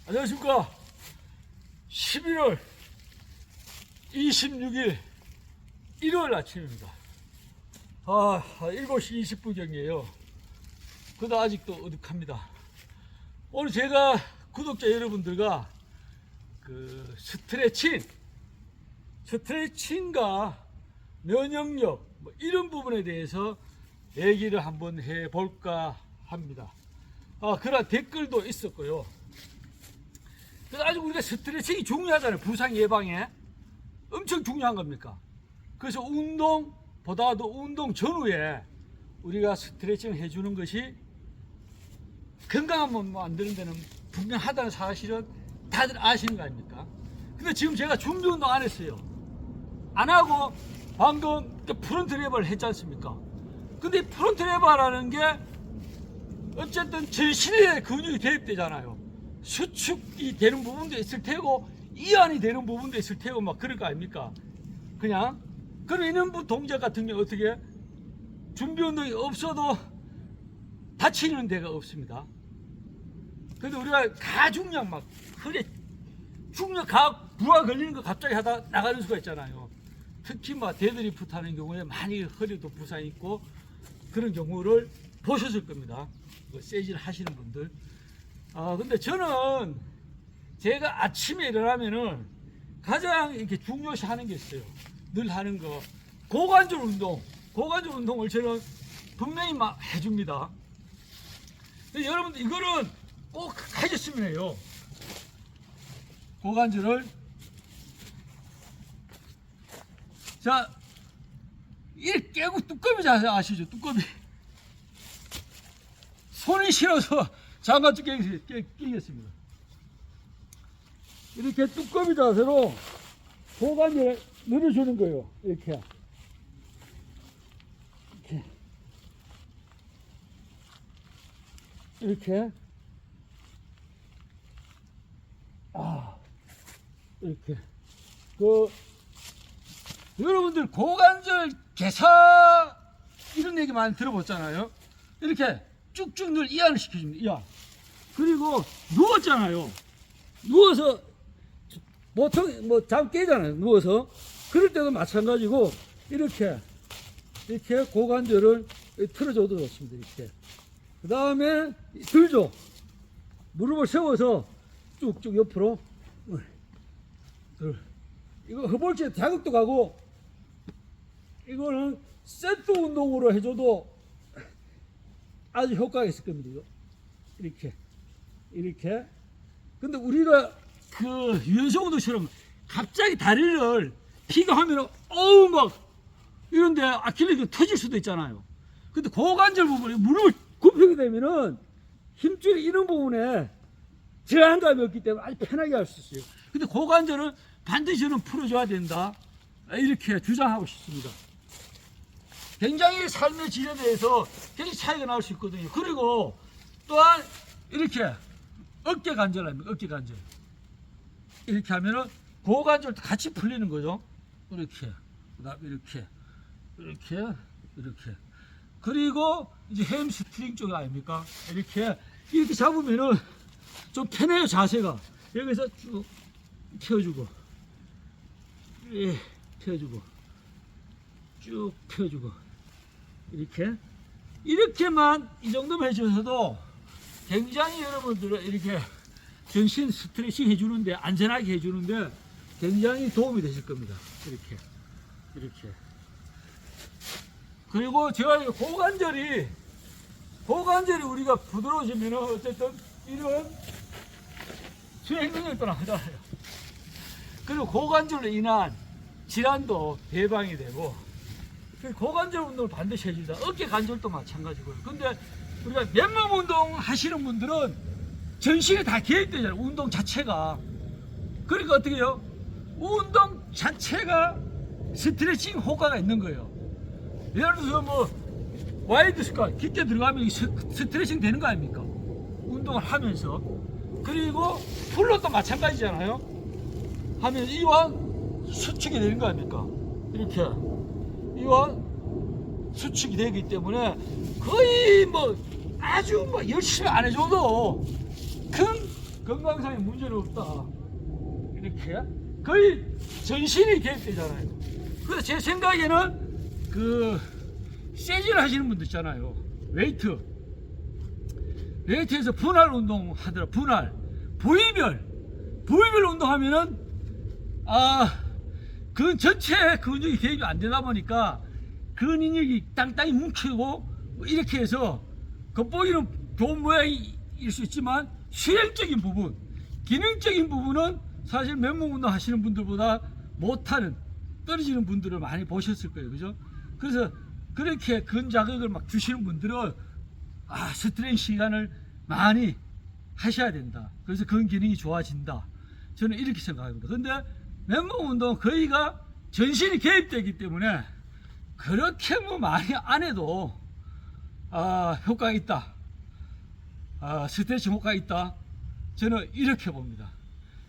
안녕하십니까. 11월 26일 일요일 아침입니다. 7시 20분경이에요. 그래도 아직도 어둑합니다. 오늘 제가 구독자 여러분들과 그 스트레칭과 면역력 이런 부분에 대해서 얘기를 한번 해볼까 합니다. 그런 댓글도 있었고요. 그래서 아주 우리가 스트레칭이 중요하잖아요. 부상 예방에 엄청 중요한 겁니까? 그래서 운동보다도 운동 전후에 우리가 스트레칭을 해주는 것이 건강한 몸 만드는 데는 분명하다는 사실은 다들 아시는 거 아닙니까? 근데 지금 제가 준비 운동 안 했어요. 안 하고 방금 프론트 레버를 했지 않습니까? 근데 프론트 레버라는 게 어쨌든 전신에 근육이 대입되잖아요. 수축이 되는 부분도 있을 테고 이완이 되는 부분도 있을 테고 막 그럴 거 아닙니까? 그럼 이런 동작 같은 게 어떻게 준비 운동이 없어도 다치는 데가 없습니다. 근데 우리가 가중량 막 허리 중력 부하 걸리는 거 갑자기 하다 나가는 수가 있잖아요. 특히 막 데드리프트 하는 경우에 많이 허리도 부상이 있고 그런 경우를 보셨을 겁니다. 세질 하시는 분들. 근데 저는 제가 아침에 일어나면은 가장 이렇게 중요시 하는 게 있어요. 늘 하는 거. 고관절 운동을 저는 분명히 막 해줍니다. 근데 여러분들 이거는 꼭 하셨으면 해요. 고관절을. 자, 이렇게 깨고 뚜꺼비 자세 아시죠? 뚜꺼비. 손이 실어서 장갑 끼겠습니다. 이렇게 뚜꺼비 자세로 고관절을 늘어주는 거예요. 이렇게. 이렇게. 이렇게. 여러분들 고관절 개사 이런 얘기 많이 들어봤잖아요. 이렇게 쭉쭉 늘 이완을 시켜줍니다. 이완. 그리고 누웠잖아요. 누워서 보통 잠 깨잖아요. 누워서. 그럴 때도 마찬가지고 이렇게 고관절을 틀어줘도 좋습니다. 이렇게. 그 다음에 들죠. 무릎을 세워서 쭉쭉 옆으로. 이거 허벅지에 자극도 가고 이거는 세트 운동으로 해줘도 아주 효과가 있을 겁니다. 이렇게. 근데 우리가 그 유연성 운동처럼 갑자기 다리를 피가 하면은 막 이런데 아킬레스腱 터질 수도 있잖아요. 근데 고관절 부분에 무릎을 굽히게 되면은 힘줄이 이런 부분에 저항감이 없기 때문에 아주 편하게 할 수 있어요. 근데 고관절은 반드시 저는 풀어줘야 된다. 이렇게 주장하고 싶습니다. 굉장히 삶의 질에 대해서 굉장히 차이가 나올 수 있거든요. 그리고 또한 이렇게 어깨 관절합니다. 어깨 관절. 이렇게 하면은 고관절도 같이 풀리는 거죠. 이렇게. 그다음에 이렇게. 그리고 이제 햄스트링 쪽 아닙니까? 이렇게 잡으면은 좀 편해요, 자세가. 여기서 쭉 펴주고. 펴주고. 쭉 펴주고. 이렇게만 이 정도만 해주셔도 굉장히 여러분들은 이렇게 전신 스트레칭 해주는데 안전하게 해주는데 굉장히 도움이 되실 겁니다. 이렇게. 그리고 제가 고관절이 우리가 부드러워지면 어쨌든 이런 수행 능력도 나가잖아요. 그리고 고관절로 인한 질환도 예방이 되고 고관절 운동을 반드시 해준다. 어깨 관절도 마찬가지고요. 근데 우리가 맨몸 운동 하시는 분들은 전신이 다 개입되잖아요. 운동 자체가. 그러니까 어떻게 해요? 운동 자체가 스트레칭 효과가 있는 거예요. 예를 들어서 와이드 스쿼트 깊게 들어가면 스트레칭 되는 거 아닙니까? 운동을 하면서. 그리고 풀로 또 마찬가지잖아요. 하면 이완 수축이 되는 거 아닙니까? 이렇게 이완 수축이 되기 때문에 거의 뭐 아주 뭐 열심히 안 해줘도 큰 건강상의 문제는 없다. 이렇게 거의 전신이 개입되잖아요. 그래서 제 생각에는 그 세질 하시는 분들 있잖아요. 웨이트에서 분할 운동 하더라. 분할 부위별 운동하면은 그 전체 근육이 개입이 안 되다 보니까 근육이 땅땅이 뭉치고 뭐 이렇게 해서 겉보기는 좋은 모양일 수 있지만 수행적인 부분, 기능적인 부분은 사실 맨몸 운동 하시는 분들보다 못하는 떨어지는 분들을 많이 보셨을 거예요. 그죠? 그래서 그렇게 근 자극을 막 주시는 분들은 스트레칭 시간을 많이 하셔야 된다. 그래서 근 기능이 좋아진다. 저는 이렇게 생각합니다. 근데 맨몸 운동은 거의가 전신이 개입되기 때문에 그렇게 뭐 많이 안 해도 효과가 있다. 스트레칭 효과가 있다. 저는 이렇게 봅니다.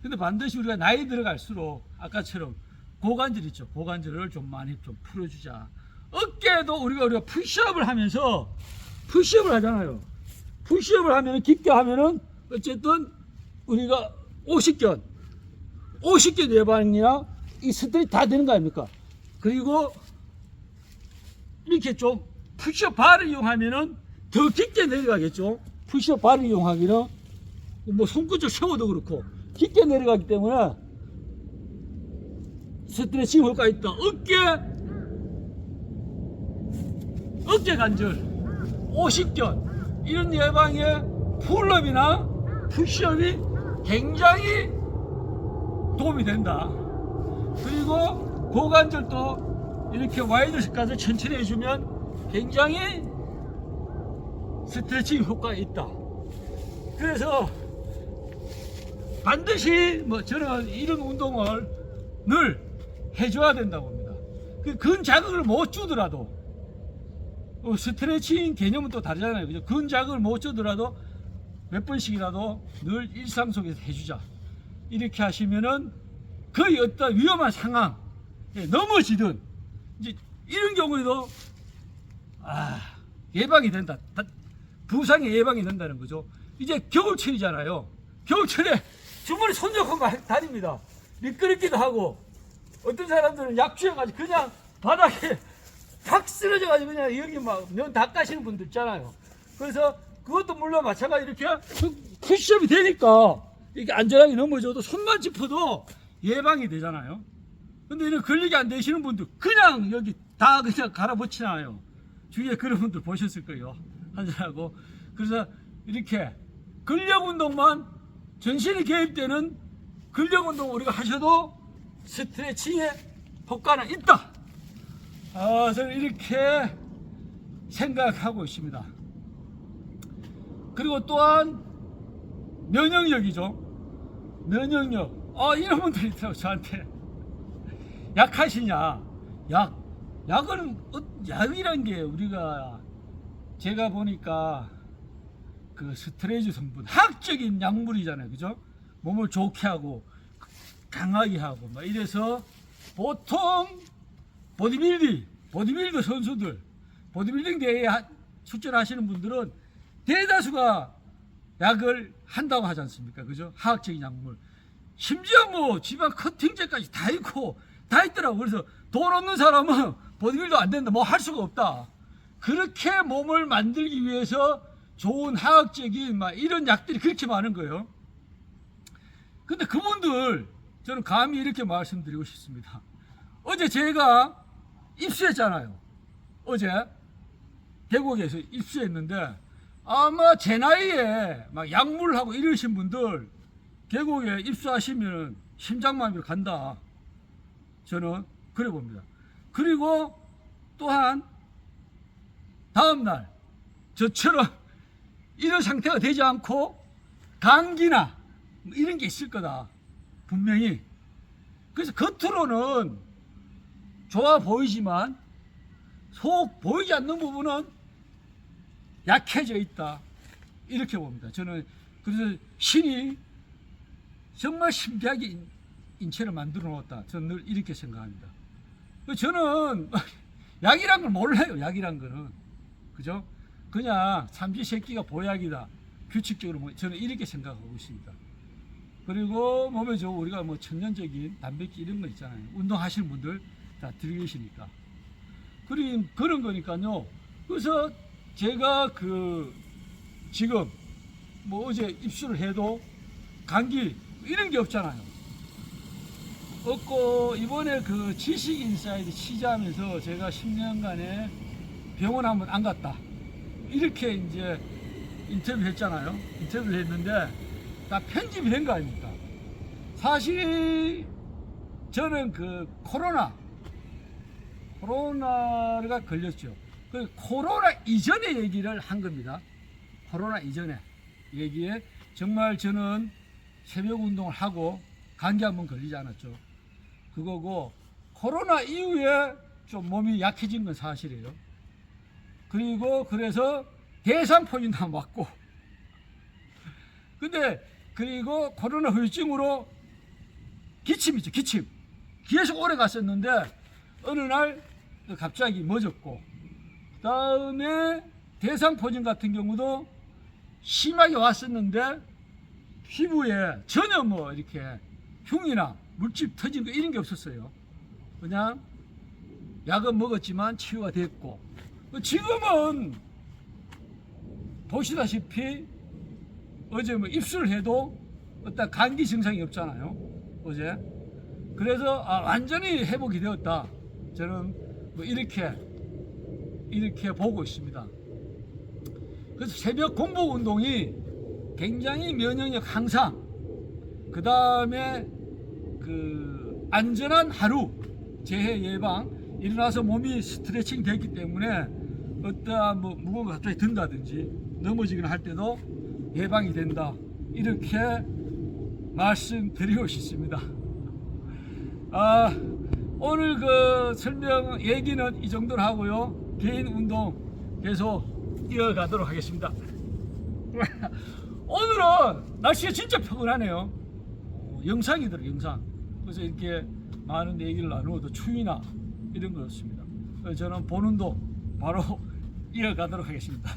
근데 반드시 우리가 나이 들어갈수록 아까처럼 고관절 있죠. 고관절을 좀 많이 좀 풀어주자. 어깨도 우리가 푸시업을 하면서 푸시업을 하잖아요. 푸시업을 하면 깊게 하면은 어쨌든 우리가 50견 예방이나 이 스트레치 다 되는 거 아닙니까? 그리고 이렇게 좀 푸시업 바를 이용하면은 더 깊게 내려가겠죠. 푸시업 바를 이용하기는 뭐 손끝을 세워도 그렇고 깊게 내려가기 때문에 스트레칭 효과가 있다. 어깨 관절 50견 이런 예방에 풀업이나 푸시업이 굉장히 도움이 된다. 그리고 고관절도 이렇게 와이드 스쿼트 천천히 해주면 굉장히 스트레칭 효과가 있다. 그래서 반드시 뭐 저는 이런 운동을 늘 해줘야 된다고 봅니다. 근 자극을 못 주더라도 스트레칭 개념은 또 다르잖아요. 그죠? 근 자극을 못 주더라도 몇 번씩이라도 늘 일상 속에서 해주자. 이렇게 하시면은 거의 어떤 위험한 상황, 넘어지든 이제 이런 경우에도 예방이 된다. 부상이 예방이 된다는 거죠. 이제 겨울철이잖아요. 겨울철에 주머니 손잡고 다닙니다. 미끄럽기도 하고 어떤 사람들은 약취해가지고 그냥 바닥에 팍 쓰러져가지고 그냥 여기 막 면 닦아시는 분들 있잖아요. 그래서 그것도 물론 마찬가지로 이렇게 푸시업이 되니까 이렇게 안전하게 넘어져도 손만 짚어도 예방이 되잖아요. 근데 이런 근력이 안 되시는 분들 그냥 여기 다 그냥 갈아붙이나요. 주위에 그런 분들 보셨을 거예요. 한잔하고. 그래서 이렇게 근력 운동만 전신이 개입되는 근력 운동 우리가 하셔도 스트레칭에 효과는 있다. 저는 이렇게 생각하고 있습니다. 그리고 또한 면역력이죠. 면역력. 이런 분들이 있더라고요. 저한테 약하시냐. 약이란 게 우리가 제가 보니까 그 스트레스 성분 화학적인 약물이잖아요. 그죠? 몸을 좋게 하고 강하게 하고 막 이래서 보통 보디빌딩 선수들 보디빌딩 대회에 출전하시는 분들은 대다수가 약을 한다고 하지 않습니까? 그죠? 화학적인 약물. 심지어 뭐 지방 커팅제까지 다 있고 다 있더라고. 그래서 돈 없는 사람은 보디빌딩 안 된다. 뭐 할 수가 없다. 그렇게 몸을 만들기 위해서 좋은 화학적인 막 이런 약들이 그렇게 많은 거예요. 근데 그분들 저는 감히 이렇게 말씀드리고 싶습니다. 어제 제가 입수했잖아요. 어제 계곡에서 입수했는데 아마 제 나이에 막 약물하고 이러신 분들 계곡에 입수하시면 심장마비로 간다. 저는 그래 봅니다. 그리고 또한 다음날 저처럼 이런 상태가 되지 않고 감기나 뭐 이런 게 있을 거다. 분명히. 그래서 겉으로는 좋아 보이지만 속 보이지 않는 부분은 약해져 있다. 이렇게 봅니다. 저는 그래서 신이 정말 신비하게 인체를 만들어 놓았다. 저는 늘 이렇게 생각합니다. 저는 약이란 걸 몰라요. 약이란 거는. 그죠? 그냥 삼시세끼가 보약이다. 규칙적으로 저는 이렇게 생각하고 있습니다. 그리고 몸에 좋은 우리가 뭐 천연적인 단백질 이런 거 있잖아요. 운동하시는 분들 다 들으시니까. 그런 거니까요. 그래서 제가 지금 뭐 어제 입수를 해도 감기 이런 게 없잖아요. 없고 이번에 지식인사이드 취재하면서 제가 10년간에 병원 한번 안 갔다. 이렇게 이제 인터뷰 했잖아요. 인터뷰를 했는데 다 편집이 된 거 아닙니까? 사실 저는 코로나가 걸렸죠. 코로나 이전의 얘기를 한 겁니다. 코로나 이전에 얘기에 정말 저는 새벽 운동을 하고 감기 한번 걸리지 않았죠. 그거고 코로나 이후에 좀 몸이 약해진 건 사실이에요. 그래서 대상포진도 안 맞고 그리고 코로나 후유증으로 기침이죠. 기침 계속 오래 갔었는데 어느 날 갑자기 멎었고 그 다음에 대상포진 같은 경우도 심하게 왔었는데 피부에 전혀 뭐 이렇게 흉이나 물집 터진 거 이런 게 없었어요. 그냥 약은 먹었지만 치유가 됐고 지금은 보시다시피 어제 뭐 입술을 해도 어떤 감기 증상이 없잖아요. 어제. 그래서 완전히 회복이 되었다. 저는 뭐 이렇게 보고 있습니다. 그래서 새벽 공복 운동이 굉장히 면역력 향상, 그 다음에 안전한 하루, 재해 예방, 일어나서 몸이 스트레칭 됐기 때문에 어떠한 뭐 무거운 거 갑자기 든다든지 넘어지거나 할 때도 예방이 된다. 이렇게 말씀드리고 싶습니다. 오늘 설명 얘기는 이 정도로 하고요. 개인 운동 계속 이어가도록 하겠습니다. 오늘은 날씨가 진짜 포근하네요. 영상이더라고요. 영상. 그래서 이렇게 많은 얘기를 나누어도 추위나 이런 거 없습니다. 그래서 저는 보는도 바로 이어가도록 하겠습니다.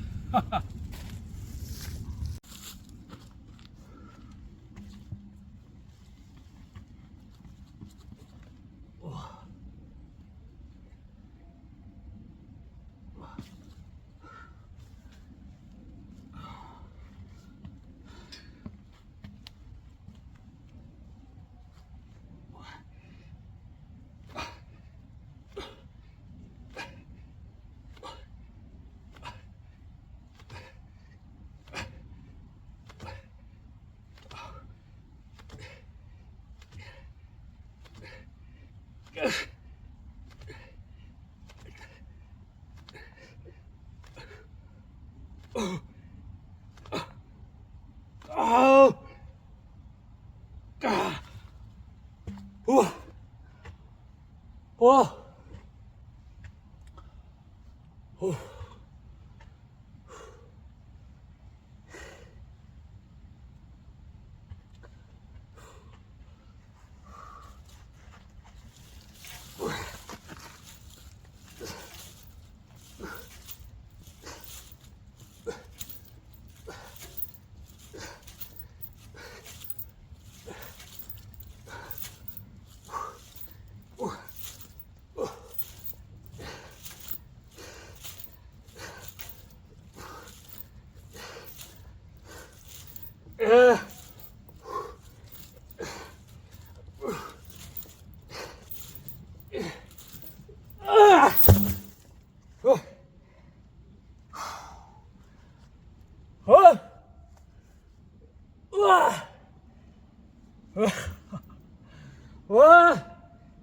와,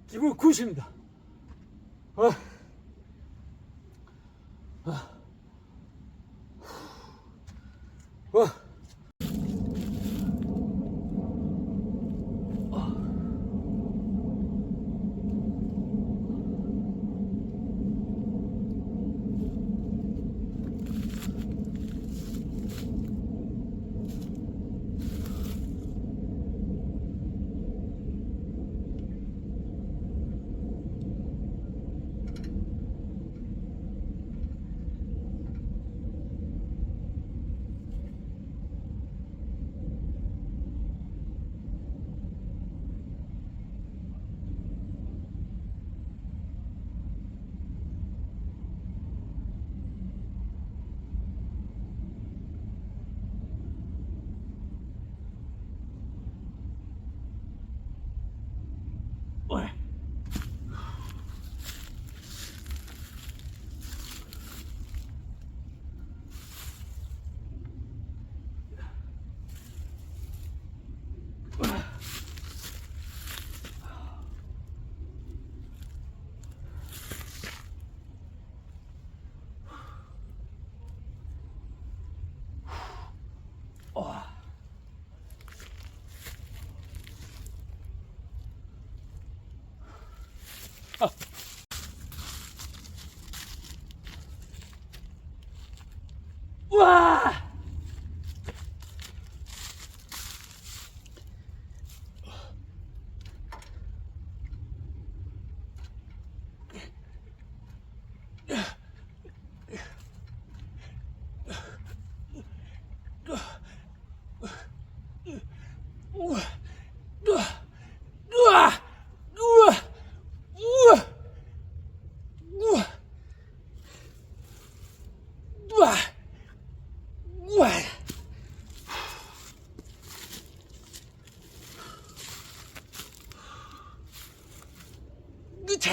기분 굿입니다. 와! 우와! 우와! 우와! 우와! 우와! 우와! 우와! 우와! 으차!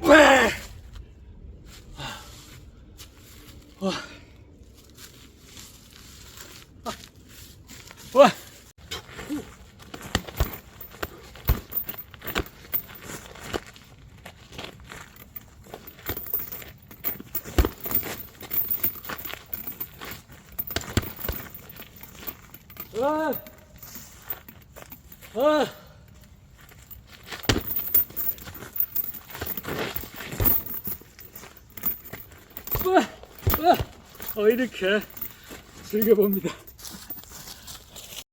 와! 와! 와! 와! 와! 와! 와! 이렇게 즐겨봅니다.